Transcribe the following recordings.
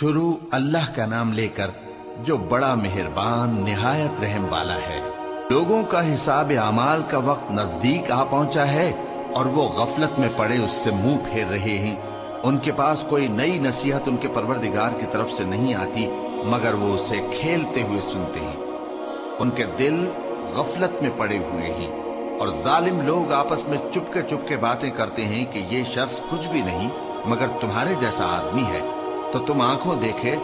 شروع اللہ کا نام لے کر جو بڑا مہربان نہایت رحم والا ہے۔ لوگوں کا حساب اعمال کا وقت نزدیک آ پہنچا ہے اور وہ غفلت میں پڑے اس سے منہ پھیر رہے ہیں۔ ان کے پاس کوئی نئی نصیحت ان کے پروردگار کی طرف سے نہیں آتی مگر وہ اسے کھیلتے ہوئے سنتے ہیں۔ ان کے دل غفلت میں پڑے ہوئے ہیں اور ظالم لوگ آپس میں چپکے باتیں کرتے ہیں کہ یہ شخص کچھ بھی نہیں مگر تمہارے جیسا آدمی ہے، تو تم آنکھوں دیکھے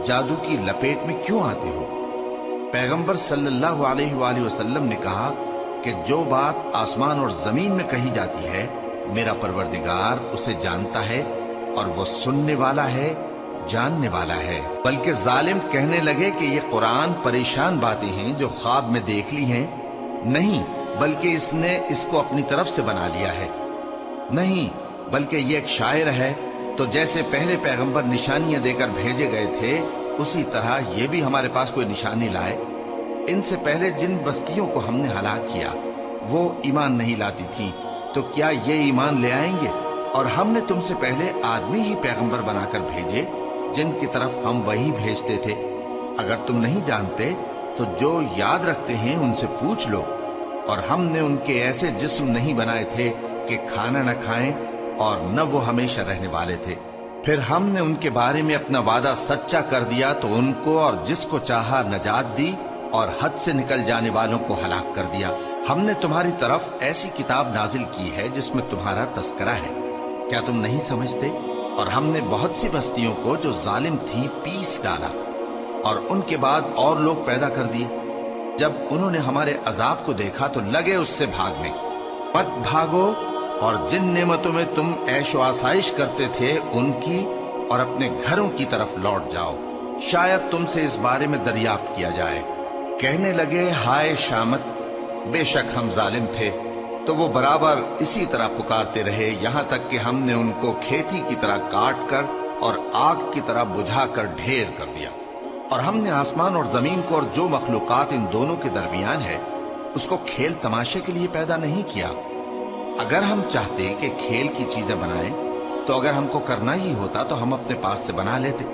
جادو کی لپیٹ میں کیوں آتے ہو؟ پیغمبر صلی اللہ علیہ وآلہ وسلم نے کہا کہ جو بات آسمان اور زمین میں کہی جاتی ہے میرا پروردگار اسے جانتا ہے اور وہ سننے والا ہے، جاننے والا ہے۔ بلکہ ظالم کہنے لگے کہ یہ قرآن پریشان باتیں ہیں جو خواب میں دیکھ لی ہیں، نہیں بلکہ اس نے اس کو اپنی طرف سے بنا لیا ہے، نہیں بلکہ یہ ایک شاعر ہے۔ تو جیسے پہلے پیغمبر نشانیاں دے کر بھیجے گئے تھے اسی طرح یہ بھی ہمارے پاس کوئی نشانی لائے۔ ان سے پہلے جن بستیوں کو ہم نے ہلاک کیا وہ ایمان نہیں لاتی تھی، تو کیا یہ ایمان لے آئیں گے؟ اور ہم نے تم سے پہلے آدمی ہی پیغمبر بنا کر بھیجے جن کی طرف ہم وہی بھیجتے تھے۔ اگر تم نہیں جانتے تو جو یاد رکھتے ہیں ان سے پوچھ لو۔ اور ہم نے ان کے ایسے جسم نہیں بنائے تھے کہ کھانا نہ کھائیں اور نہ وہ ہمیشہ رہنے والے تھے۔ پھر ہم نے ان کے بارے میں اپنا وعدہ سچا کر دیا تو ان کو اور جس کو چاہا نجات دی اور حد سے نکل جانے والوں کو ہلاک کر دیا۔ ہم نے تمہاری طرف ایسی کتاب نازل کی ہے جس میں تمہارا تذکرہ ہے، کیا تم نہیں سمجھتے؟ اور ہم نے بہت سی بستیوں کو جو ظالم تھیں پیس ڈالا اور ان کے بعد اور لوگ پیدا کر دیے۔ جب انہوں نے ہمارے عذاب کو دیکھا تو لگے اس سے بھاگنے۔ مت بھاگو اور جن نعمتوں میں تم عیش و آسائش کرتے تھے ان کی اور اپنے گھروں کی طرف لوٹ جاؤ، شاید تم سے اس بارے میں دریافت کیا جائے۔ کہنے لگے ہائے شامت، بے شک ہم ظالم تھے، تو وہ برابر اسی طرح پکارتے رہے یہاں تک کہ ہم نے ان کو کھیتی کی طرح کاٹ کر اور آگ کی طرح بجھا کر ڈھیر کر دیا۔ اور ہم نے آسمان اور زمین کو اور جو مخلوقات ان دونوں کے درمیان ہے اس کو کھیل تماشے کے لیے پیدا نہیں کیا۔ اگر ہم چاہتے کہ کھیل کی چیزیں بنائیں تو اگر ہم کو کرنا ہی ہوتا تو ہم اپنے پاس سے بنا لیتے،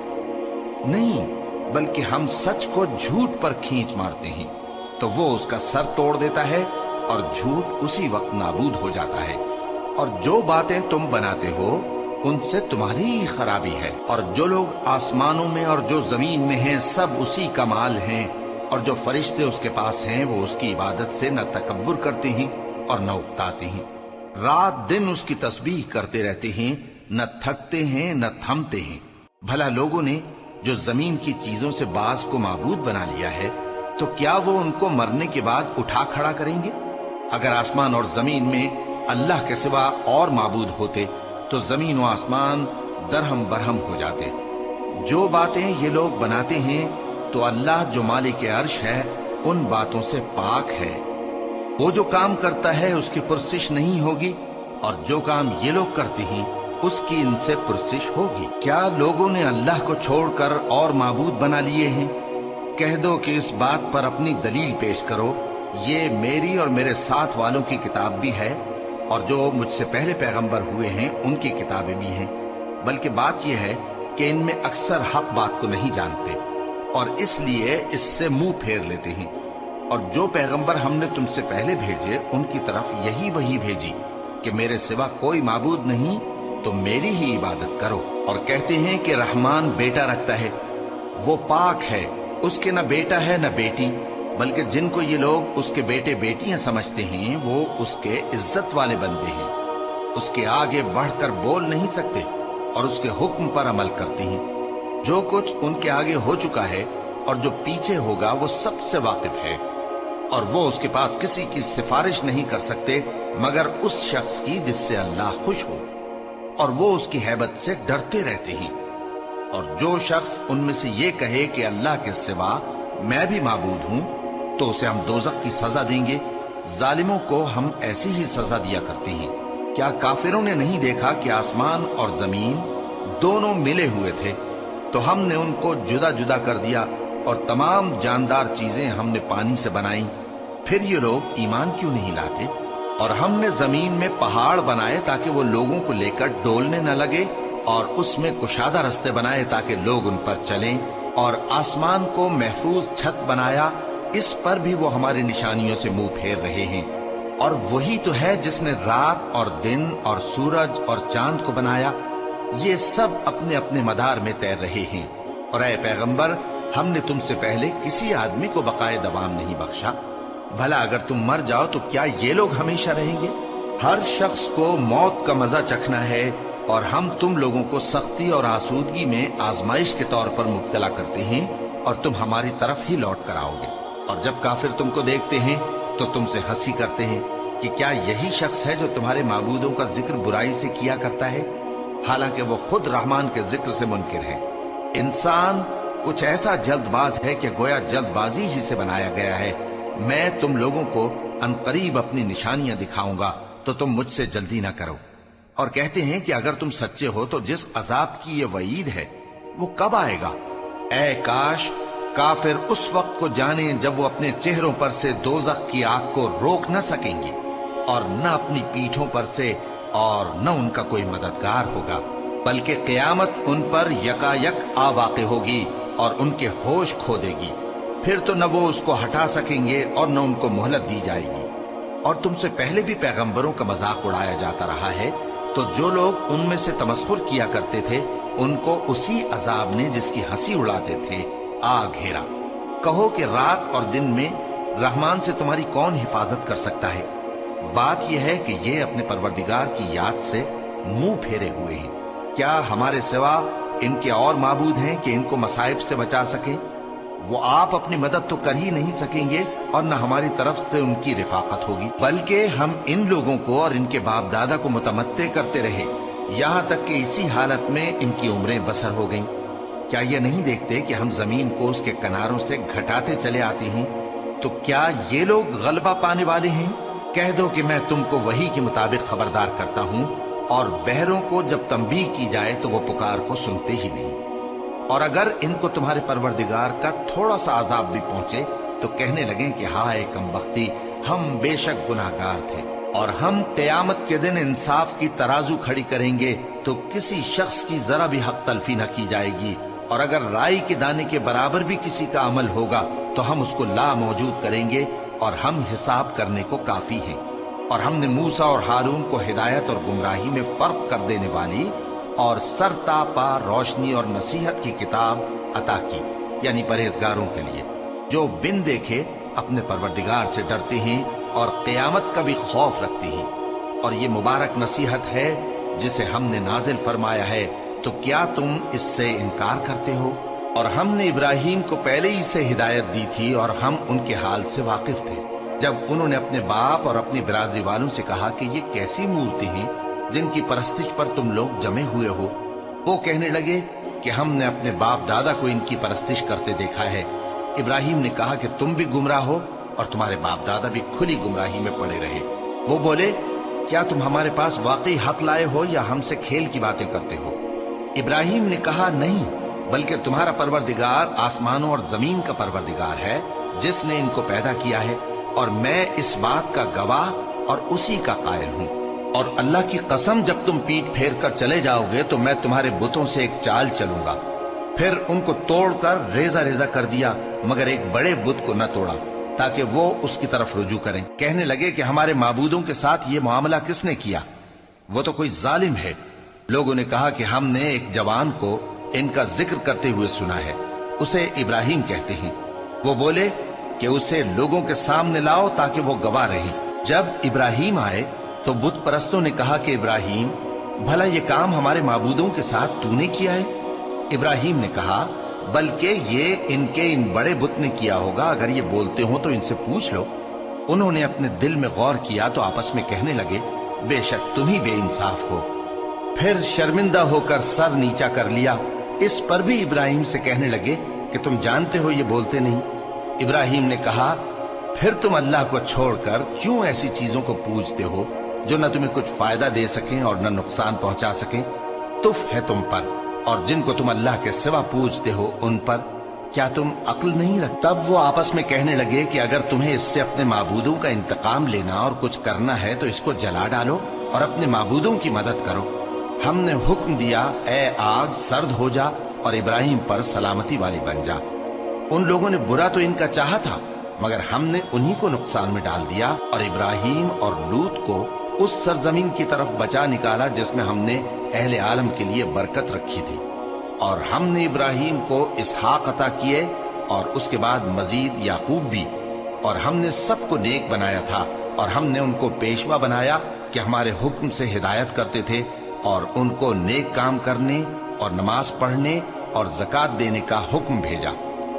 نہیں بلکہ ہم سچ کو جھوٹ پر کھینچ مارتے ہیں تو وہ اس کا سر توڑ دیتا ہے اور جھوٹ اسی وقت نابود ہو جاتا ہے۔ اور جو باتیں تم بناتے ہو ان سے تمہاری ہی خرابی ہے۔ اور جو لوگ آسمانوں میں اور جو زمین میں ہیں سب اسی کا مال ہیں، اور جو فرشتے اس کے پاس ہیں وہ اس کی عبادت سے نہ تکبر کرتے ہیں اور نہ اکتاتے ہیں، رات دن اس کی تسبیح کرتے رہتے ہیں، نہ تھکتے ہیں نہ تھمتے ہیں۔ بھلا لوگوں نے جو زمین کی چیزوں سے بعض کو معبود بنا لیا ہے تو کیا وہ ان کو مرنے کے بعد اٹھا کھڑا کریں گے؟ اگر آسمان اور زمین میں اللہ کے سوا اور معبود ہوتے تو زمین و آسمان درہم برہم ہو جاتے۔ جو باتیں یہ لوگ بناتے ہیں تو اللہ جو مالک عرش ہے ان باتوں سے پاک ہے۔ وہ جو کام کرتا ہے اس کی پرسش نہیں ہوگی، اور جو کام یہ لوگ کرتے ہیں اس کی ان سے پرسش ہوگی۔ کیا لوگوں نے اللہ کو چھوڑ کر اور معبود بنا لیے ہیں؟ کہہ دو کہ اس بات پر اپنی دلیل پیش کرو، یہ میری اور میرے ساتھ والوں کی کتاب بھی ہے اور جو مجھ سے پہلے پیغمبر ہوئے ہیں ان کی کتابیں بھی ہیں۔ بلکہ بات یہ ہے کہ ان میں اکثر حق بات کو نہیں جانتے اور اس لیے اس سے منہ پھیر لیتے ہیں۔ اور جو پیغمبر ہم نے تم سے پہلے بھیجے ان کی طرف یہی وحی بھیجی کہ میرے سوا کوئی معبود نہیں تو میری ہی عبادت کرو۔ اور کہتے ہیں کہ رحمان بیٹا رکھتا ہے، وہ پاک ہے، اس کے نہ بیٹا ہے نہ بیٹی، بلکہ جن کو یہ لوگ اس کے بیٹے بیٹیاں سمجھتے ہیں وہ اس کے عزت والے بندے ہیں، اس کے آگے بڑھ کر بول نہیں سکتے اور اس کے حکم پر عمل کرتے ہیں۔ جو کچھ ان کے آگے ہو چکا ہے اور جو پیچھے ہوگا وہ سب سے واقف ہے، اور وہ اس کے پاس کسی کی سفارش نہیں کر سکتے مگر اس شخص کی جس سے اللہ خوش ہو، اور وہ اس کی ہیبت سے ڈرتے رہتے ہیں۔ اور جو شخص ان میں سے یہ کہے کہ اللہ کے سوا میں بھی معبود ہوں تو اسے ہم دوزخ کی سزا دیں گے، ظالموں کو ہم ایسی ہی سزا دیا کرتے ہیں۔ کیا کافروں نے نہیں دیکھا کہ آسمان اور زمین دونوں ملے ہوئے تھے تو ہم نے ان کو جدا جدا کر دیا اور تمام جاندار چیزیں ہم نے پانی سے بنائیں، پھر یہ لوگ ایمان کیوں نہیں لاتے؟ اور ہم نے زمین میں پہاڑ بنائے تاکہ وہ لوگوں کو لے کر ڈولنے نہ لگے اور اس میں کشادہ رستے بنائے تاکہ لوگ ان پر چلیں، اور آسمان کو محفوظ چھت بنایا، اس پر بھی وہ ہماری نشانیوں سے منہ پھیر رہے ہیں۔ اور وہی تو ہے جس نے رات اور دن اور سورج اور چاند کو بنایا، یہ سب اپنے اپنے مدار میں تیر رہے ہیں۔ اور اے پیغمبر، ہم نے تم سے پہلے کسی آدمی کو بقائے دوام نہیں بخشا، بھلا اگر تم مر جاؤ تو کیا یہ لوگ ہمیشہ رہیں گے؟ ہر شخص کو موت کا مزہ چکھنا ہے، اور ہم تم لوگوں کو سختی اور آسودگی میں آزمائش کے طور پر مبتلا کرتے ہیں، اور تم ہماری طرف ہی لوٹ کر آؤ گے۔ اور جب کافر تم کو دیکھتے ہیں تو تم سے ہنسی کرتے ہیں کہ کیا یہی شخص ہے جو تمہارے معبودوں کا ذکر برائی سے کیا کرتا ہے، حالانکہ وہ خود رحمان کے ذکر سے منکر ہے۔ انسان کچھ ایسا جلد باز ہے کہ گویا جلد بازی ہی سے بنایا گیا ہے۔ میں تم لوگوں کو عنقریب اپنی نشانیاں دکھاؤں گا تو تم مجھ سے جلدی نہ کرو۔ اور کہتے ہیں کہ اگر تم سچے ہو تو جس عذاب کی یہ وعید ہے وہ کب آئے گا؟ اے کاش کافر اس وقت کو جانیں جب وہ اپنے چہروں پر سے دوزخ کی آگ کو روک نہ سکیں گے، اور نہ اپنی پیٹھوں پر سے، اور نہ ان کا کوئی مددگار ہوگا، بلکہ قیامت ان پر یکایک آ واقع ہوگی اور ان کے ہوش کھو دے گی۔ پھر تو نہ وہ اس کو ہٹا سکیں گے اور نہ ان کو مہلت دی جائے گی۔ اور تم سے پہلے بھی پیغمبروں کا مذاق اڑایا جاتا رہا ہے، تو جو لوگ ان میں سے تمسخر کیا کرتے تھے ان کو اسی عذاب نے جس کی ہنسی اڑاتے تھے آ گھیرا۔ کہو کہ رات اور دن میں رحمان سے تمہاری کون حفاظت کر سکتا ہے؟ بات یہ ہے کہ یہ اپنے پروردگار کی یاد سے منہ پھیرے ہوئے ہیں۔ کیا ہمارے سوا ان کے اور معبود ہیں کہ ان کو مصائب سے بچا سکیں؟ وہ آپ اپنی مدد تو کر ہی نہیں سکیں گے، اور نہ ہماری طرف سے ان کی رفاقت ہوگی، بلکہ ہم ان لوگوں کو اور ان کے باپ دادا کو متمتع کرتے رہے، یہاں تک کہ اسی حالت میں ان کی عمریں بسر ہو گئیں۔ کیا یہ نہیں دیکھتے کہ ہم زمین کو اس کے کناروں سے گھٹاتے چلے آتے ہیں؟ تو کیا یہ لوگ غلبہ پانے والے ہیں؟ کہہ دو کہ میں تم کو وحی کے مطابق خبردار کرتا ہوں، اور بہروں کو جب تنبیہ کی جائے تو وہ پکار کو سنتے ہی نہیں۔ اور اگر ان کو تمہارے پروردگار کا تھوڑا سا عذاب بھی پہنچے تو کہنے لگیں کہ ہائے کم بختی، ہم بے شک گناہگار تھے۔ اور ہم قیامت کے دن انصاف کی ترازو کھڑی کریں گے تو کسی شخص کی ذرا بھی حق تلفی نہ کی جائے گی، اور اگر رائی کے دانے کے برابر بھی کسی کا عمل ہوگا تو ہم اس کو لا موجود کریں گے، اور ہم حساب کرنے کو کافی ہیں۔ اور ہم نے موسیٰ اور ہارون کو ہدایت اور گمراہی میں فرق کر دینے والی اور سرتا پا روشنی اور نصیحت کی کتاب عطا کی، یعنی پرہیزگاروں کے لیے جو بن دیکھے اپنے پروردگار سے ڈرتے ہیں اور قیامت کا بھی خوف رکھتے ہیں۔ اور یہ مبارک نصیحت ہے جسے ہم نے نازل فرمایا ہے، تو کیا تم اس سے انکار کرتے ہو؟ اور ہم نے ابراہیم کو پہلے ہی سے ہدایت دی تھی، اور ہم ان کے حال سے واقف تھے جب انہوں نے اپنے باپ اور اپنی برادری والوں سے کہا کہ یہ کیسی مورتی ہیں جن کی پرستش پر تم لوگ جمے ہوئے ہو۔ وہ کہنے لگے کہ ہم نے اپنے باپ دادا کو ان کی پرستش کرتے دیکھا ہے۔ ابراہیم نے کہا کہ تم بھی گمراہ ہو اور تمہارے باپ دادا بھی کھلی گمراہی میں پڑے رہے۔ وہ بولے کیا تم ہمارے پاس واقعی حق لائے ہو یا ہم سے کھیل کی باتیں کرتے ہو؟ ابراہیم نے کہا نہیں، بلکہ تمہارا پروردگار آسمانوں اور زمین کا پروردگار ہے جس نے ان کو پیدا کیا ہے، اور میں اس بات کا گواہ اور اسی کا قائل ہوں۔ اور اللہ کی قسم جب تم پیٹ پھیر کر چلے جاؤ گے تو میں تمہارے بتوں سے ایک چال چلوں گا۔ پھر ان کو توڑ کر ریزہ ریزہ کر دیا، مگر ایک بڑے بت کو نہ توڑا تاکہ وہ اس کی طرف رجوع کریں۔ کہنے لگے کہ ہمارے معبودوں کے ساتھ یہ معاملہ کس نے کیا؟ وہ تو کوئی ظالم ہے۔ لوگوں نے کہا کہ ہم نے ایک جوان کو ان کا ذکر کرتے ہوئے سنا ہے، اسے ابراہیم کہتے ہیں۔ وہ بولے کہ اسے لوگوں کے سامنے لاؤ تاکہ وہ گواہ رہیں۔ جب ابراہیم آئے تو بت پرستوں نے کہا کہ ابراہیم، بھلا یہ کام ہمارے معبودوں کے ساتھ تو نے کیا ہے؟ ابراہیم نے کہا بلکہ یہ ان بڑے بت نے کیا ہوگا، اگر یہ بولتے ہوں تو ان سے پوچھ لو۔ انہوں نے اپنے دل میں غور کیا تو آپس میں کہنے لگے بے شک تم ہی بے انصاف ہو۔ پھر شرمندہ ہو کر سر نیچا کر لیا۔ اس پر بھی ابراہیم سے کہنے لگے کہ تم جانتے ہو یہ بولتے نہیں۔ ابراہیم نے کہا پھر تم اللہ کو چھوڑ کر کیوں ایسی چیزوں کو پوجتے ہو جو نہ تمہیں کچھ فائدہ دے سکیں اور نہ نقصان پہنچا سکیں؟ تف ہے تم پر اور جن کو تم اللہ کے سوا پوجتے ہو ان پر، کیا تم عقل نہیں رکھتے؟ تب وہ آپس میں کہنے لگے کہ اگر تمہیں اس سے اپنے معبودوں کا انتقام لینا اور کچھ کرنا ہے تو اس کو جلا ڈالو اور اپنے معبودوں کی مدد کرو۔ ہم نے حکم دیا اے آگ سرد ہو جا اور ابراہیم پر سلامتی والی بن جا۔ ان لوگوں نے برا تو ان کا چاہا تھا، مگر ہم نے انہی کو نقصان میں ڈال دیا اور ابراہیم اور لوط کو اس سرزمین کی طرف بچا نکالا جس میں ہم نے اہل عالم کے لیے برکت رکھی تھی۔ اور ہم نے ابراہیم کو اسحاق عطا کیے اور اس کے بعد مزید یعقوب بھی، اور ہم نے سب کو نیک بنایا تھا، اور ہم نے ان کو پیشوا بنایا کہ ہمارے حکم سے ہدایت کرتے تھے، اور ان کو نیک کام کرنے اور نماز پڑھنے اور زکوٰۃ دینے کا حکم بھیجا،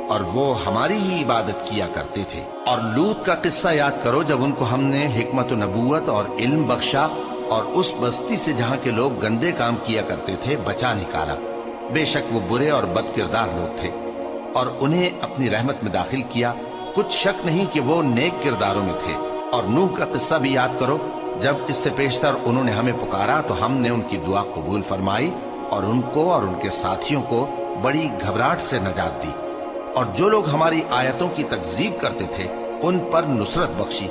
اور وہ ہماری ہی عبادت کیا کرتے تھے۔ اور لوط کا قصہ یاد کرو جب ان کو ہم نے حکمت و نبوت اور علم بخشا اور اس بستی سے جہاں کے لوگ گندے کام کیا کرتے تھے بچا نکالا۔ بے شک وہ برے اور بد کردار لوگ تھے، اور انہیں اپنی رحمت میں داخل کیا، کچھ شک نہیں کہ وہ نیک کرداروں میں تھے۔ اور نوح کا قصہ بھی یاد کرو جب اس سے پیشتر انہوں نے ہمیں پکارا تو ہم نے ان کی دعا قبول فرمائی اور ان کو اور ان کے ساتھیوں کو بڑی گھبراہٹ سے نجات دی، اور جو لوگ ہماری آیتوں کی تکذیب کرتے تھے ان پر نصرت بخشی۔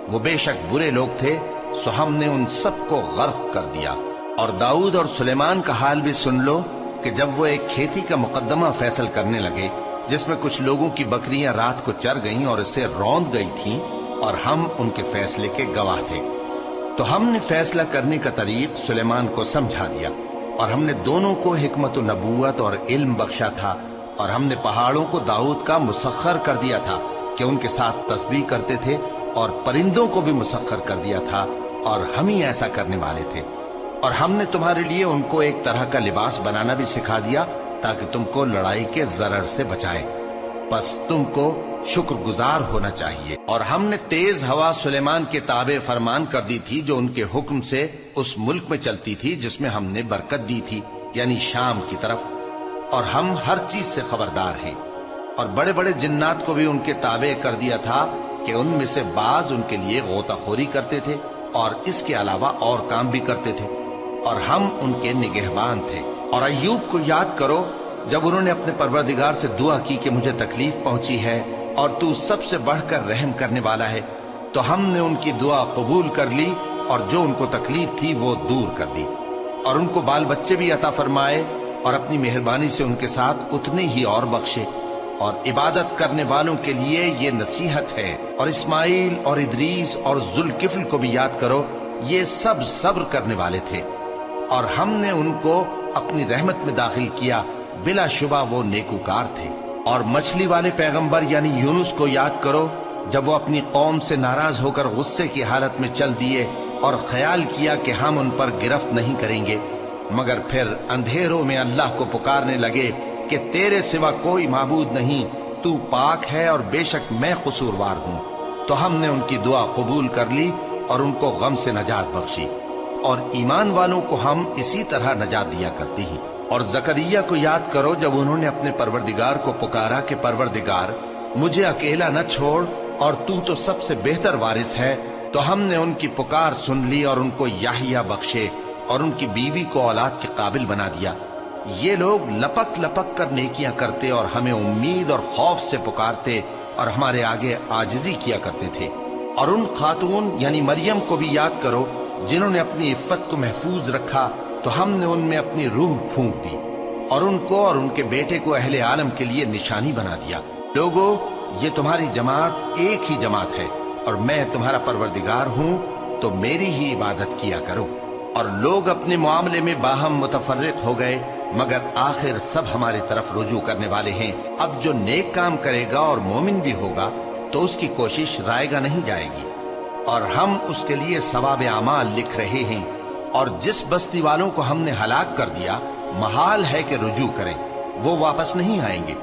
وہ بے شک برے لوگ تھے، سو ہم نے ان سب کو غرق کر دیا۔ اور داؤد اور سلیمان کا حال بھی سن لو کہ جب وہ ایک کھیتی کا مقدمہ فیصل کرنے لگے جس میں کچھ لوگوں کی بکریاں رات کو چر گئیں اور اسے روند گئی تھیں، اور ہم ان کے فیصلے کے گواہ تھے، تو ہم نے فیصلہ کرنے کا طریق سلیمان کو سمجھا دیا، اور ہم نے دونوں کو حکمت و نبوت اور علم بخشا تھا، اور ہم نے پہاڑوں کو داؤد کا مسخر کر دیا تھا کہ ان کے ساتھ تسبیح کرتے تھے، اور پرندوں کو بھی مسخر کر دیا تھا، اور ہم ہی ایسا کرنے والے تھے۔ اور ہم نے تمہارے لیے ان کو ایک طرح کا لباس بنانا بھی سکھا دیا تاکہ تم کو لڑائی کے ضرر سے بچائے، بس تم کو شکر گزار ہونا چاہیے۔ اور ہم نے تیز ہوا سلیمان کے تابع فرمان کر دی تھی جو ان کے حکم سے اس ملک میں چلتی تھی جس میں ہم نے برکت دی تھی، یعنی شام کی طرف، اور ہم ہر چیز سے خبردار ہیں۔ اور بڑے بڑے جنات کو بھی ان کے تابع کر دیا تھا کہ ان میں سے بعض ان کے لیے غوطہ خوری کرتے تھے اور اس کے علاوہ اور کام بھی کرتے تھے، اور ہم ان کے نگہبان تھے۔ اور ایوب کو یاد کرو جب انہوں نے اپنے پروردگار سے دعا کی کہ مجھے تکلیف پہنچی ہے اور تو سب سے بڑھ کر رحم کرنے والا ہے، تو ہم نے ان کی دعا قبول کر لی اور جو ان کو تکلیف تھی وہ دور کر دی، اور ان کو بال بچے بھی عطا فرمائے، اور اپنی مہربانی سے ان کے ساتھ اتنے ہی اور بخشے۔ اور عبادت کرنے والوں کے لیے یہ نصیحت ہے۔ اور اسماعیل اور ادریس اور ذوالکفل کو بھی یاد کرو، یہ سب صبر کرنے والے تھے، اور ہم نے ان کو اپنی رحمت میں داخل کیا، بلا شبہ وہ نیکوکار تھے۔ اور مچھلی والے پیغمبر یعنی یونس کو یاد کرو جب وہ اپنی قوم سے ناراض ہو کر غصے کی حالت میں چل دیے اور خیال کیا کہ ہم ان پر گرفت نہیں کریں گے، مگر پھر اندھیروں میں اللہ کو پکارنے لگے کہ تیرے سوا کوئی معبود نہیں، تو پاک ہے اور بے شک میں قصوروار ہوں، تو ہم نے ان کی دعا قبول کر لی اور ان کو غم سے نجات بخشی، اور ایمان والوں کو ہم اسی طرح نجات دیا کرتے ہیں۔ اور زکریا کو یاد کرو جب انہوں نے اپنے پروردگار کو پکارا کہ پروردگار مجھے اکیلا نہ چھوڑ اور تو سب سے بہتر وارث ہے، تو ہم نے ان کی پکار سن لی اور ان کو یحییٰ بخشے اور ان کی بیوی کو اولاد کے قابل بنا دیا۔ یہ لوگ لپک لپک کر نیکیاں کرتے اور ہمیں امید اور خوف سے پکارتے اور ہمارے آگے عاجزی کیا کرتے تھے۔ اور ان خاتون یعنی مریم کو بھی یاد کرو جنہوں نے اپنی عفت کو محفوظ رکھا، تو ہم نے ان میں اپنی روح پھونک دی اور ان کو اور ان کے بیٹے کو اہل عالم کے لیے نشانی بنا دیا۔ لوگو، یہ تمہاری جماعت ایک ہی جماعت ہے اور میں تمہارا پروردگار ہوں، تو میری ہی عبادت کیا کرو۔ اور لوگ اپنے معاملے میں باہم متفرق ہو گئے، مگر آخر سب ہماری طرف رجوع کرنے والے ہیں۔ اب جو نیک کام کرے گا اور مومن بھی ہوگا تو اس کی کوشش رائے گا نہیں جائے گی، اور ہم اس کے لیے ثواب اعمال لکھ رہے ہیں۔ اور جس بستی والوں کو ہم نے ہلاک کر دیا، محال ہے کہ رجوع کریں، وہ واپس نہیں آئیں گے،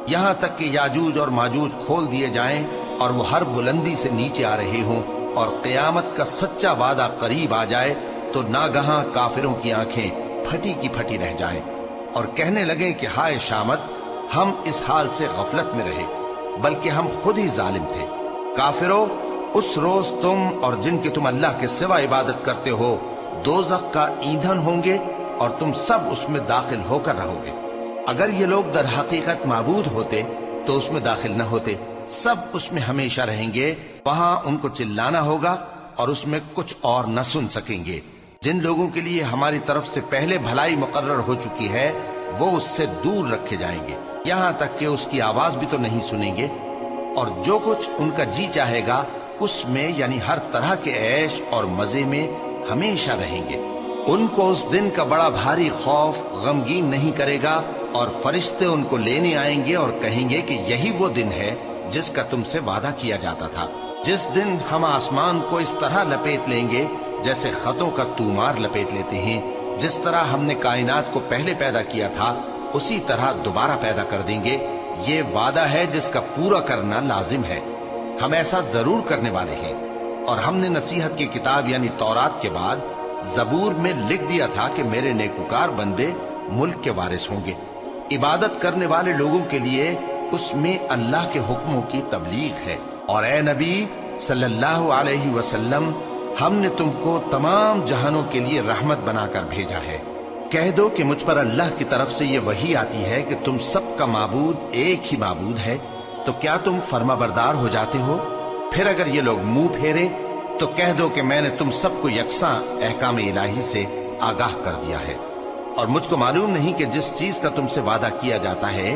یہاں تک کہ یاجوج اور ماجوج کھول دیے جائیں اور وہ ہر بلندی سے نیچے آ رہے ہوں، اور قیامت کا سچا وعدہ قریب آ جائے تو ناگہاں کافروں کی آنکھیں پھٹی کی پھٹی رہ جائیں اور کہنے لگیں کہ ہائے شامت، ہم اس حال سے غفلت میں رہے، بلکہ ہم خود ہی ظالم تھے۔ کافرو، اس روز تم اور جن کی تم اللہ کے سوا عبادت کرتے ہو دوزخ کا ایندھن ہوں گے اور تم سب اس میں داخل ہو کر رہو گے۔ اگر یہ لوگ در حقیقت معبود ہوتے تو اس میں داخل نہ ہوتے، سب اس میں ہمیشہ رہیں گے، وہاں ان کو چلانا ہوگا اور اس میں کچھ اور نہ سن سکیں گے۔ جن لوگوں کے لیے ہماری طرف سے پہلے بھلائی مقرر ہو چکی ہے وہ اس سے دور رکھے جائیں گے، یہاں تک کہ اس کی آواز بھی تو نہیں سنیں گے، اور جو کچھ ان کا جی چاہے گا اس میں یعنی ہر طرح کے عیش اور مزے میں ہمیشہ رہیں گے۔ ان کو اس دن کا بڑا بھاری خوف غمگین نہیں کرے گا، اور فرشتے ان کو لینے آئیں گے اور کہیں گے کہ یہی وہ دن ہے جس کا تم سے وعدہ کیا جاتا تھا، جس دن ہم آسمان کو اس طرح لپیٹ لیں گے جیسے خطوں کا تومار لپیٹ لیتے ہیں، جس طرح ہم نے کائنات کو پہلے پیدا کیا تھا اسی طرح دوبارہ پیدا کر دیں گے۔ یہ وعدہ ہے جس کا پورا کرنا لازم ہے، ہم ایسا ضرور کرنے والے ہیں۔ اور ہم نے نصیحت کی کتاب یعنی تورات کے بعد زبور میں لکھ دیا تھا کہ میرے نیکوکار بندے ملک کے وارث ہوں گے۔ عبادت کرنے والے لوگوں کے لیے اس میں اللہ کے حکموں کی تبلیغ ہے۔ اور اے نبی صلی اللہ علیہ وسلم، ہم نے تم کو تمام جہانوں کے لیے رحمت بنا کر بھیجا ہے۔ کہہ دو کہ مجھ پر اللہ کی طرف سے یہ وحی آتی ہے کہ تم سب کا معبود ایک ہی معبود ہے، تو کیا تم فرما بردار ہو جاتے ہو؟ پھر اگر یہ لوگ منہ پھیرے تو کہہ دو کہ میں نے تم سب کو یکساں احکام الہی سے آگاہ کر دیا ہے، اور مجھ کو معلوم نہیں کہ جس چیز کا تم سے وعدہ کیا جاتا ہے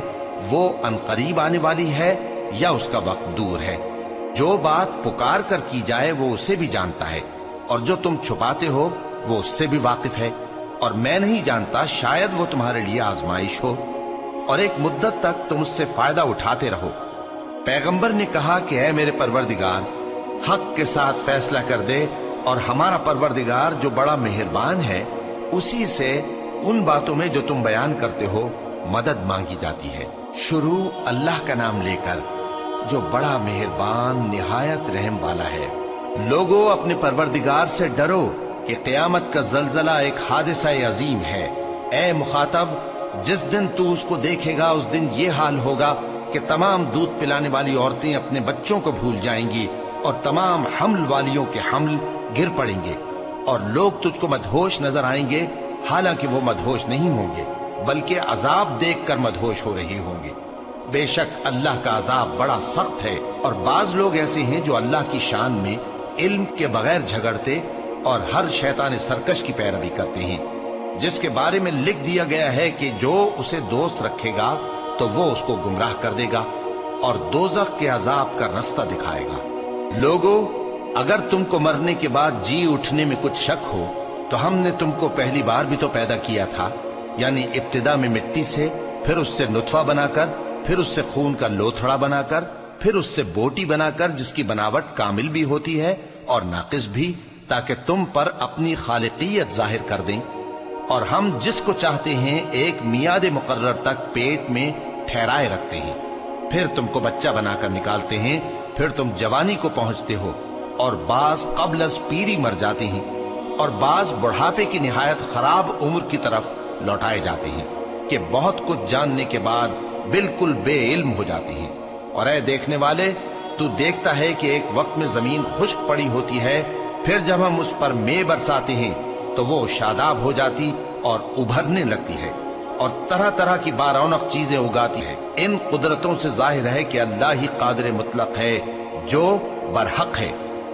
وہ عنقریب آنے والی ہے یا اس کا وقت دور ہے۔ جو بات پکار کر کی جائے وہ اسے بھی جانتا ہے، اور جو تم چھپاتے ہو وہ اس سے بھی واقف ہے، اور میں نہیں جانتا شاید وہ تمہارے لیے آزمائش ہو، اور ایک مدت تک تم اس سے فائدہ اٹھاتے رہو۔ پیغمبر نے کہا کہ اے میرے پروردگار، حق کے ساتھ فیصلہ کر دے، اور ہمارا پروردگار جو بڑا مہربان ہے اسی سے ان باتوں میں جو تم بیان کرتے ہو مدد مانگی جاتی ہے۔ شروع اللہ کا نام لے کر جو بڑا مہربان نہایت رحم والا ہے۔ لوگو اپنے پروردگار سے ڈرو کہ قیامت کا زلزلہ ایک حادثہ عظیم ہے۔ اے مخاطب، جس دن تو اس کو دیکھے گا اس دن یہ حال ہوگا کہ تمام دودھ پلانے والی عورتیں اپنے بچوں کو بھول جائیں گی، اور تمام حمل والیوں کے حمل گر پڑیں گے، اور لوگ تجھ کو مدہوش نظر آئیں گے، حالانکہ وہ مدہوش نہیں ہوں گے بلکہ عذاب دیکھ کر مدہوش ہو رہے ہوں گے۔ بے شک اللہ کا عذاب بڑا سخت ہے، اور بعض لوگ ایسے ہیں جو اللہ کی شان میں علم کے بغیر جھگڑتے اور ہر شیطان سرکش کی پیروی کرتے ہیں، جس کے بارے میں لکھ دیا گیا ہے کہ جو اسے دوست رکھے گا تو وہ اس کو گمراہ کر دے گا اور دوزخ کے عذاب کا رستہ دکھائے گا۔ لوگو، اگر تم کو مرنے کے بعد جی اٹھنے میں کچھ شک ہو تو ہم نے تم کو پہلی بار بھی تو پیدا کیا تھا، یعنی ابتدا میں مٹی سے، پھر اس سے نطفہ بنا کر، پھر اس سے خون کا لوتھڑا بنا کر، پھر اس سے بوٹی بنا کر جس کی بناوٹ کامل بھی ہوتی ہے اور ناقص بھی، تاکہ تم پر اپنی خالقیت ظاہر کر دیں۔ اور ہم جس کو چاہتے ہیں ایک میعاد مقرر تک پیٹ میں ٹھہرائے رکھتے ہیں، پھر تم کو بچہ بنا کر نکالتے ہیں، پھر تم جوانی کو پہنچتے ہو، اور بعض قبل از پیری مر جاتے ہیں، اور بعض بڑھاپے کی نہایت خراب عمر کی طرف لوٹائے جاتے ہیں کہ بہت کچھ جاننے کے بعد بالکل بے علم ہو جاتے ہیں۔ اور اے دیکھنے والے، تو دیکھتا ہے کہ ایک وقت میں زمین خشک پڑی ہوتی ہے، پھر جب ہم اس پر مے برساتے ہیں تو وہ شاداب ہو جاتی اور ابھرنے لگتی ہے، اور طرح طرح کی بارونق چیزیں اگاتی ہے۔ ان قدرتوں سے ظاہر ہے کہ اللہ ہی قادر مطلق ہے جو برحق ہے،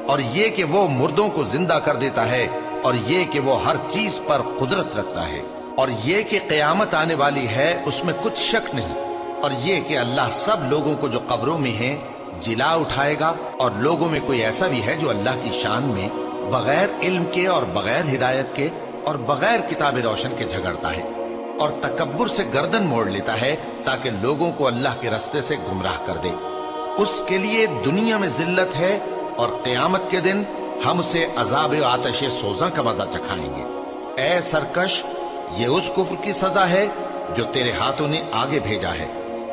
اور یہ کہ وہ مردوں کو زندہ کر دیتا ہے، اور یہ کہ وہ ہر چیز پر قدرت رکھتا ہے، اور یہ کہ قیامت آنے والی ہے اس میں کچھ شک نہیں، اور یہ کہ اللہ سب لوگوں کو جو قبروں میں ہیں جلا اٹھائے گا، اور لوگوں میں کوئی ایسا بھی ہے جو اللہ کی شان میں بغیر علم کے اور بغیر ہدایت کے اور بغیر کتاب روشن کے جھگڑتا ہے، اور تکبر سے گردن موڑ لیتا ہے تاکہ لوگوں کو اللہ کے رستے سے گمراہ کر دے۔ اس کے لیے دنیا میں ذلت ہے، اور قیامت کے دن ہم اسے عذاب آتش سوزاں کا مزہ چکھائیں گے۔ اے سرکش، یہ اس کفر کی سزا ہے جو تیرے ہاتھوں نے آگے بھیجا ہے،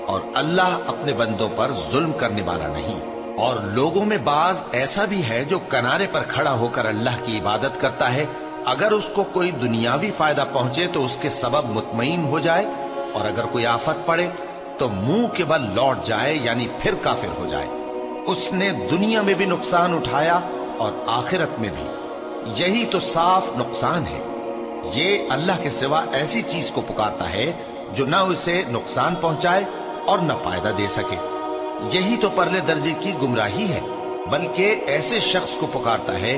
اور اللہ اپنے بندوں پر ظلم کرنے والا نہیں۔ اور لوگوں میں بعض ایسا بھی ہے جو کنارے پر کھڑا ہو کر اللہ کی عبادت کرتا ہے، اگر اس کو کوئی دنیاوی فائدہ پہنچے تو اس کے سبب مطمئن ہو جائے، اور اگر کوئی آفت پڑے تو منہ کے بل لوٹ جائے، یعنی پھر کافر ہو جائے۔ اس نے دنیا میں بھی نقصان اٹھایا اور آخرت میں بھی، یہی تو صاف نقصان ہے۔ یہ اللہ کے سوا ایسی چیز کو پکارتا ہے جو نہ اسے نقصان پہنچائے اور نہ فائدہ دے سکے، یہی تو پرلے درجے کی گمراہی ہے۔ بلکہ ایسے شخص کو پکارتا ہے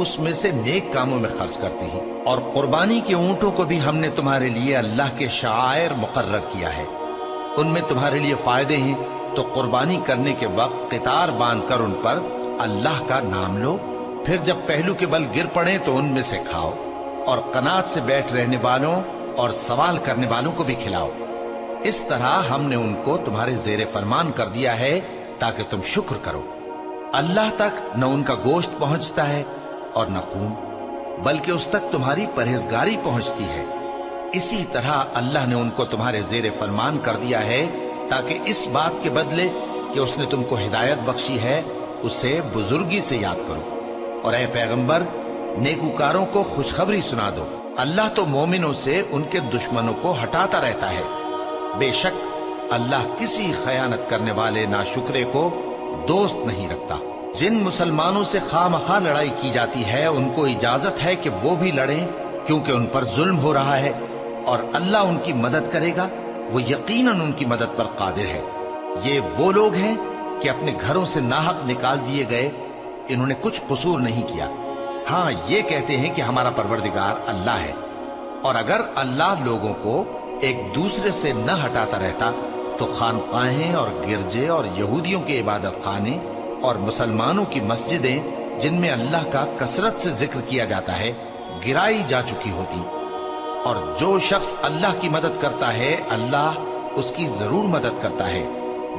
اس میں سے نیک کاموں میں خرچ کرتے ہیں۔ اور قربانی کے اونٹوں کو بھی ہم نے تمہارے لیے اللہ کے شعائر مقرر کیا ہے، ان میں تمہارے لیے فائدے ہیں، تو قربانی کرنے کے وقت قطار باندھ کر ان پر اللہ کا نام لو، پھر جب پہلو کے بل گر پڑے تو ان میں سے کھاؤ، اور قناعت سے بیٹھ رہنے والوں اور سوال کرنے والوں کو بھی کھلاؤ۔ اس طرح ہم نے ان کو تمہارے زیر فرمان کر دیا ہے تاکہ تم شکر کرو۔ اللہ تک نہ ان کا گوشت پہنچتا ہے اور نہ خون، بلکہ اس تک تمہاری پرہیزگاری پہنچتی ہے۔ اسی طرح اللہ نے ان کو تمہارے زیر فرمان کر دیا ہے تاکہ اس بات کے بدلے کہ اس نے تم کو ہدایت بخشی ہے اسے بزرگی سے یاد کرو۔ اور اے پیغمبر، نیکوکاروں کو خوشخبری سنا دو، اللہ تو مومنوں سے ان کے دشمنوں کو ہٹاتا رہتا ہے۔ بے شک اللہ کسی خیانت کرنے والے ناشکرے کو دوست نہیں رکھتا۔ جن مسلمانوں سے خواہ مخواہ لڑائی کی جاتی ہے ان کو اجازت ہے کہ وہ بھی لڑیں، کیونکہ ان پر ظلم ہو رہا ہے، اور اللہ ان کی مدد کرے گا، وہ یقیناً ان کی مدد پر قادر ہے۔ یہ وہ لوگ ہیں کہ اپنے گھروں سے ناحق نکال دیے گئے، انہوں نے کچھ قصور نہیں کیا، ہاں یہ کہتے ہیں کہ ہمارا پروردگار اللہ ہے۔ اور اگر اللہ لوگوں کو ایک دوسرے سے نہ ہٹاتا رہتا تو خانقاہیں اور گرجے اور یہودیوں کے عبادت خانے اور مسلمانوں کی مسجدیں جن میں اللہ کا کثرت سے ذکر کیا جاتا ہے گرائی جا چکی ہوتی۔ اور جو شخص اللہ کی مدد کرتا ہے اللہ اس کی ضرور مدد کرتا ہے،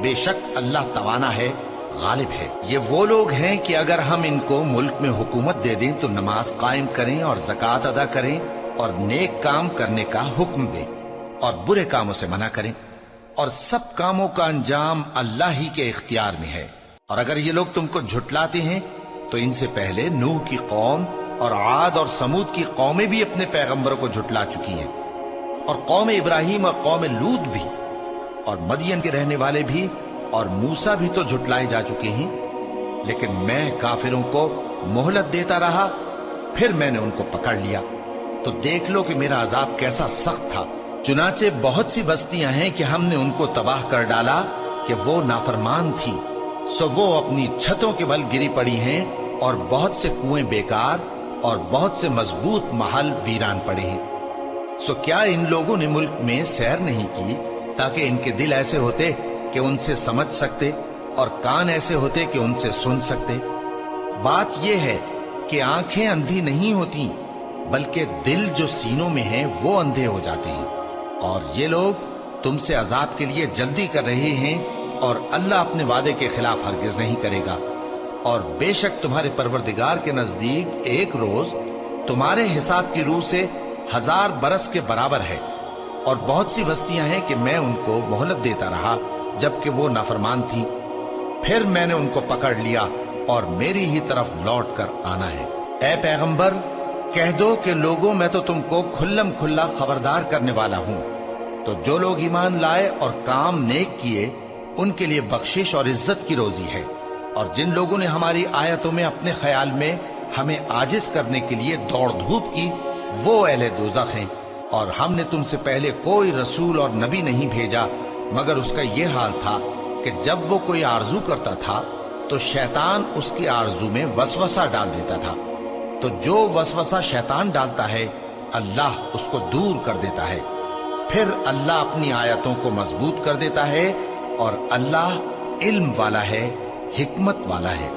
بے شک اللہ توانا ہے، غالب ہے۔ یہ وہ لوگ ہیں کہ اگر ہم ان کو ملک میں حکومت دے دیں تو نماز قائم کریں اور زکوٰۃ ادا کریں اور نیک کام کرنے کا حکم دیں اور برے کاموں سے منع کریں، اور سب کاموں کا انجام اللہ ہی کے اختیار میں ہے۔ اور اگر یہ لوگ تم کو جھٹلاتے ہیں تو ان سے پہلے نوح کی قوم اور عاد اور سمود کی قومیں بھی اپنے پیغمبروں کو جھٹلا چکی ہیں، اور قوم ابراہیم اور قوم لوط بھی، اور مدین کے رہنے والے بھی، اور موسیٰ بھی تو جھٹلائے جا چکے ہیں۔ لیکن میں کافروں کو مہلت دیتا رہا، پھر میں نے ان کو پکڑ لیا، تو دیکھ لو کہ میرا عذاب کیسا سخت تھا۔ چنانچہ بہت سی بستیاں ہیں کہ ہم نے ان کو تباہ کر ڈالا کہ وہ نافرمان تھی، سو وہ اپنی چھتوں کے بل گری پڑی ہیں، اور بہت سے کنویں بیکار اور بہت سے مضبوط محل ویران پڑے ہیں۔ سو کیا ان لوگوں نے ملک میں سیر نہیں کی تاکہ ان کے دل ایسے ہوتے کہ ان سے سمجھ سکتے اور کان ایسے ہوتے کہ ان سے سن سکتے؟ بات یہ ہے کہ آنکھیں اندھی نہیں ہوتی، بلکہ دل جو سینوں میں ہیں وہ اندھے ہو جاتے ہیں۔ اور یہ لوگ تم سے عذاب کے لیے جلدی کر رہے ہیں، اور اللہ اپنے وعدے کے خلاف ہرگز نہیں کرے گا۔ اور بے شک تمہارے پروردگار کے نزدیک ایک روز تمہارے حساب کی روح سے 1000 برس کے برابر ہے۔ اور بہت سی بستیاں ہیں کہ میں ان کو مہلت دیتا رہا جبکہ وہ نافرمان تھی، پھر میں نے ان کو پکڑ لیا، اور میری ہی طرف لوٹ کر آنا ہے۔ اے پیغمبر، کہہ دو کہ لوگوں میں تو تم کو کھلم کھلا خبردار کرنے والا ہوں، تو جو لوگ ایمان لائے اور کام نیک کیے ان کے لیے بخشش اور عزت کی روزی ہے، اور جن لوگوں نے ہماری آیتوں میں اپنے خیال میں ہمیں عاجز کرنے کے لیے دوڑ دھوپ کی وہ اہل دوزخ ہیں۔ اور ہم نے تم سے پہلے کوئی رسول اور نبی نہیں بھیجا مگر اس کا یہ حال تھا کہ جب وہ کوئی آرزو کرتا تھا تو شیطان اس کی آرزو میں وسوسہ ڈال دیتا تھا، تو جو وسوسہ شیطان ڈالتا ہے اللہ اس کو دور کر دیتا ہے، پھر اللہ اپنی آیتوں کو مضبوط کر دیتا ہے، اور اللہ علم والا ہے، حکمت والا ہے۔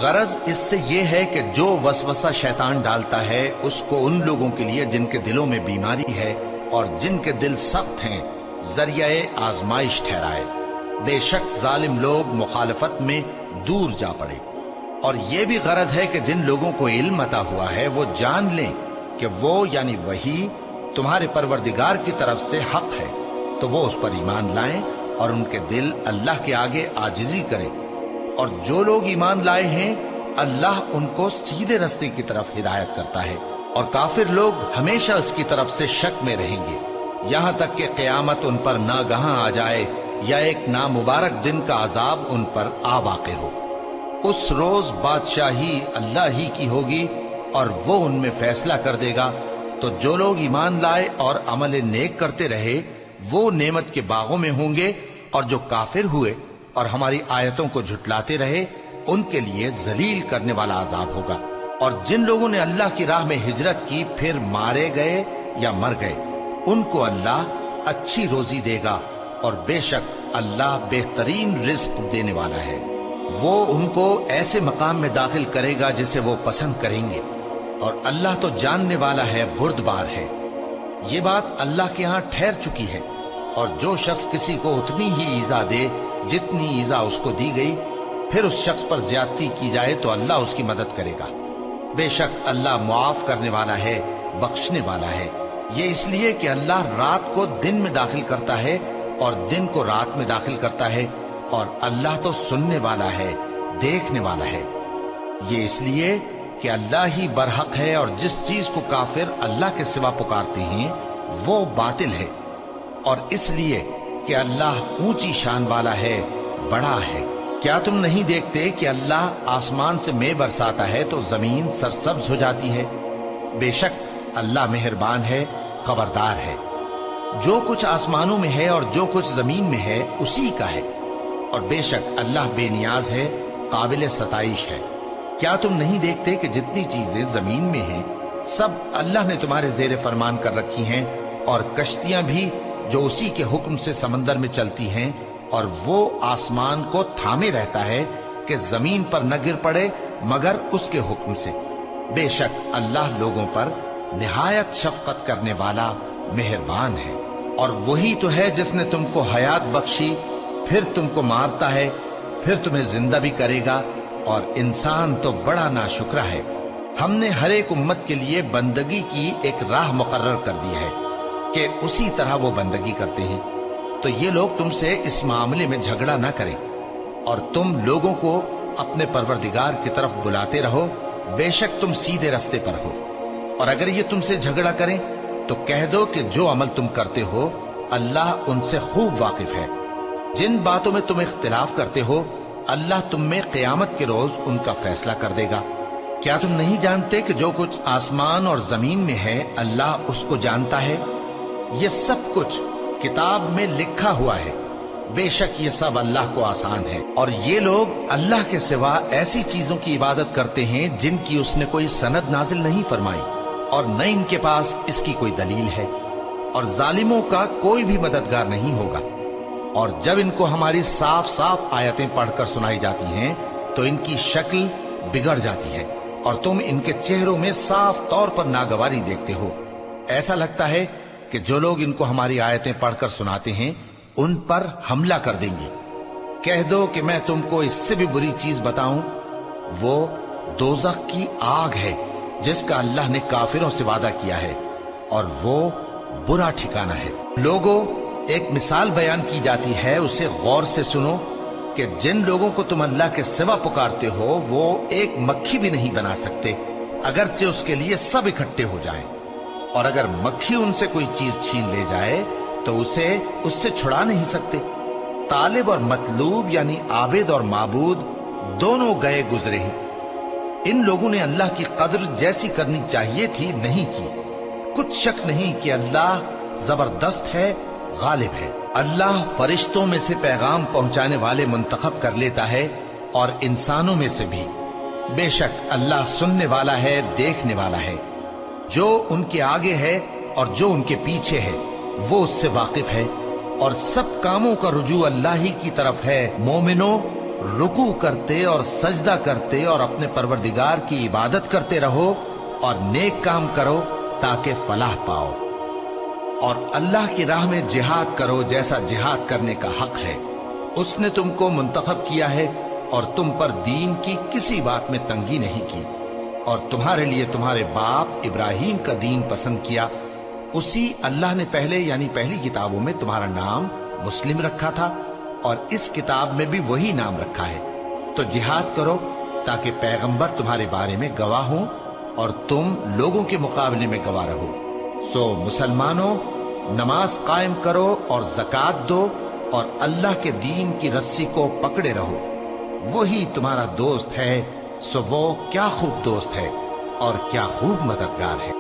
غرض اس سے یہ ہے کہ جو وسوسہ شیطان ڈالتا ہے اس کو ان لوگوں کے لیے جن کے دلوں میں بیماری ہے اور جن کے دل سخت ہیں ذریعہ آزمائش ٹھہرائے۔ بے شک ظالم لوگ مخالفت میں دور جا پڑے۔ اور یہ بھی غرض ہے کہ جن لوگوں کو علم عطا ہوا ہے وہ جان لیں کہ وہ یعنی وحی تمہارے پروردگار کی طرف سے حق ہے، تو وہ اس پر ایمان لائیں اور ان کے دل اللہ کے آگے عاجزی کریں۔ اور جو لوگ ایمان لائے ہیں اللہ ان کو سیدھے رستے کی طرف ہدایت کرتا ہے، اور کافر لوگ ہمیشہ اس کی طرف سے شک میں رہیں گے، یہاں تک کہ قیامت ان پر ناگہاں آ جائے یا ایک نامبارک دن کا عذاب ان پر آ واقع ہو۔ اس روز بادشاہی اللہ ہی کی ہوگی اور وہ ان میں فیصلہ کر دے گا، تو جو لوگ ایمان لائے اور عمل نیک کرتے رہے وہ نعمت کے باغوں میں ہوں گے، اور جو کافر ہوئے اور ہماری آیتوں کو جھٹلاتے رہے ان کے لیے ذلیل کرنے والا عذاب ہوگا۔ اور جن لوگوں نے اللہ کی راہ میں ہجرت کی پھر مارے گئے یا مر گئے ان کو اللہ اچھی روزی دے گا، اور بے شک اللہ بہترین رزق دینے والا ہے۔ وہ ان کو ایسے مقام میں داخل کرے گا جسے وہ پسند کریں گے، اور اللہ تو جاننے والا ہے، بردبار ہے۔ یہ بات اللہ کے ہاں ٹھہر چکی ہے، اور جو شخص کسی کو اتنی ہی ایذا دے جتنی ایذا اس کو دی گئی، پھر اس شخص پر زیادتی کی جائے تو اللہ اس کی مدد کرے گا۔ بے شک اللہ معاف کرنے والا ہے، بخشنے والا ہے۔ یہ اس لیے کہ اللہ رات کو دن میں داخل کرتا ہے اور دن کو رات میں داخل کرتا ہے، اور اللہ تو سننے والا ہے، دیکھنے والا ہے۔ یہ اس لیے کہ اللہ ہی برحق ہے، اور جس چیز کو کافر اللہ کے سوا پکارتے ہیں وہ باطل ہے، اور اس لیے کہ اللہ اونچی شان والا ہے، بڑا ہے۔ کیا تم نہیں دیکھتے کہ اللہ آسمان سے مے برساتا ہے تو زمین سرسبز ہو جاتی ہے؟ بے شک اللہ مہربان ہے، خبردار ہے۔ جو کچھ آسمانوں میں ہے اور جو کچھ زمین میں ہے اسی کا ہے، اور بے شک اللہ بے نیاز ہے، قابل ستائش ہے۔ کیا تم نہیں دیکھتے کہ جتنی چیزیں زمین میں ہیں سب اللہ نے تمہارے زیر فرمان کر رکھی ہیں، اور کشتیاں بھی جو اسی کے حکم سے سمندر میں چلتی ہیں، اور وہ آسمان کو تھامے رہتا ہے کہ زمین پر نہ گر پڑے مگر اس کے حکم سے۔ بے شک اللہ لوگوں پر نہایت شفقت کرنے والا مہربان ہے۔ اور وہی تو ہے جس نے تم کو حیات بخشی، پھر تم کو مارتا ہے، پھر تمہیں زندہ بھی کرے گا، اور انسان تو بڑا ناشکرا ہے۔ ہم نے ہر ایک امت کے لیے بندگی کی ایک راہ مقرر کر دی ہے کہ اسی طرح وہ بندگی کرتے ہیں، تو یہ لوگ تم سے اس معاملے میں جھگڑا نہ کریں، اور تم لوگوں کو اپنے پروردگار کی طرف بلاتے رہو، بے شک تم سیدھے رستے پر ہو۔ اور اگر یہ تم سے جھگڑا کریں تو کہہ دو کہ جو عمل تم کرتے ہو اللہ ان سے خوب واقف ہے۔ جن باتوں میں تم اختلاف کرتے ہو اللہ تم میں قیامت کے روز ان کا فیصلہ کر دے گا۔ کیا تم نہیں جانتے کہ جو کچھ آسمان اور زمین میں ہے اللہ اس کو جانتا ہے؟ یہ سب کچھ کتاب میں لکھا ہوا ہے، بے شک یہ سب اللہ کو آسان ہے۔ اور یہ لوگ اللہ کے سوا ایسی چیزوں کی عبادت کرتے ہیں جن کی اس نے کوئی سند نازل نہیں فرمائی، اور نہ ان کے پاس اس کی کوئی دلیل ہے، اور ظالموں کا کوئی بھی مددگار نہیں ہوگا۔ اور جب ان کو ہماری صاف صاف آیتیں پڑھ کر سنائی جاتی ہیں تو ان کی شکل بگڑ جاتی ہے، اور تم ان کے چہروں میں صاف طور پر ناگواری دیکھتے ہو۔ ایسا لگتا ہے کہ جو لوگ ان کو ہماری آیتیں پڑھ کر سناتے ہیں ان پر حملہ کر دیں گے۔ کہہ دو کہ میں تم کو اس سے بھی بری چیز بتاؤں، وہ دوزخ کی آگ ہے جس کا اللہ نے کافروں سے وعدہ کیا ہے، اور وہ برا ٹھکانہ ہے۔ لوگوں، ایک مثال بیان کی جاتی ہے، اسے غور سے سنو کہ جن لوگوں کو تم اللہ کے سوا پکارتے ہو وہ ایک مکھی بھی نہیں بنا سکتے اگرچہ اس کے لیے سب اکٹھے ہو جائیں، اور اگر مکھی ان سے کوئی چیز چھین لے جائے تو اسے اس سے چھڑا نہیں سکتے۔ طالب اور مطلوب یعنی عابد اور معبود دونوں گئے گزرے ہیں۔ ان لوگوں نے اللہ کی قدر جیسی کرنی چاہیے تھی نہیں کی۔ کچھ شک نہیں کہ اللہ زبردست ہے، غالب ہے۔ اللہ فرشتوں میں سے پیغام پہنچانے والے منتخب کر لیتا ہے اور انسانوں میں سے بھی۔ بے شک اللہ سننے والا ہے، دیکھنے والا ہے۔ جو ان کے آگے ہے اور جو ان کے پیچھے ہے وہ اس سے واقف ہے، اور سب کاموں کا رجوع اللہ ہی کی طرف ہے۔ مومنوں، رکوع کرتے اور سجدہ کرتے اور اپنے پروردگار کی عبادت کرتے رہو اور نیک کام کرو تاکہ فلاح پاؤ، اور اللہ کی راہ میں جہاد کرو جیسا جہاد کرنے کا حق ہے۔ اس نے تم کو منتخب کیا ہے اور تم پر دین کی کسی بات میں تنگی نہیں کی، اور تمہارے لیے تمہارے باپ ابراہیم کا دین پسند کیا۔ اسی اللہ نے پہلے یعنی پہلی کتابوں میں تمہارا نام مسلم رکھا تھا، اور اس کتاب میں بھی وہی نام رکھا ہے۔ تو جہاد کرو تاکہ پیغمبر تمہارے بارے میں گواہ ہوں اور تم لوگوں کے مقابلے میں گواہ رہو۔ سو مسلمانوں، نماز قائم کرو اور زکوٰۃ دو اور اللہ کے دین کی رسی کو پکڑے رہو، وہی تمہارا دوست ہے۔ سو وہ کیا خوب دوست ہے اور کیا خوب مددگار ہے۔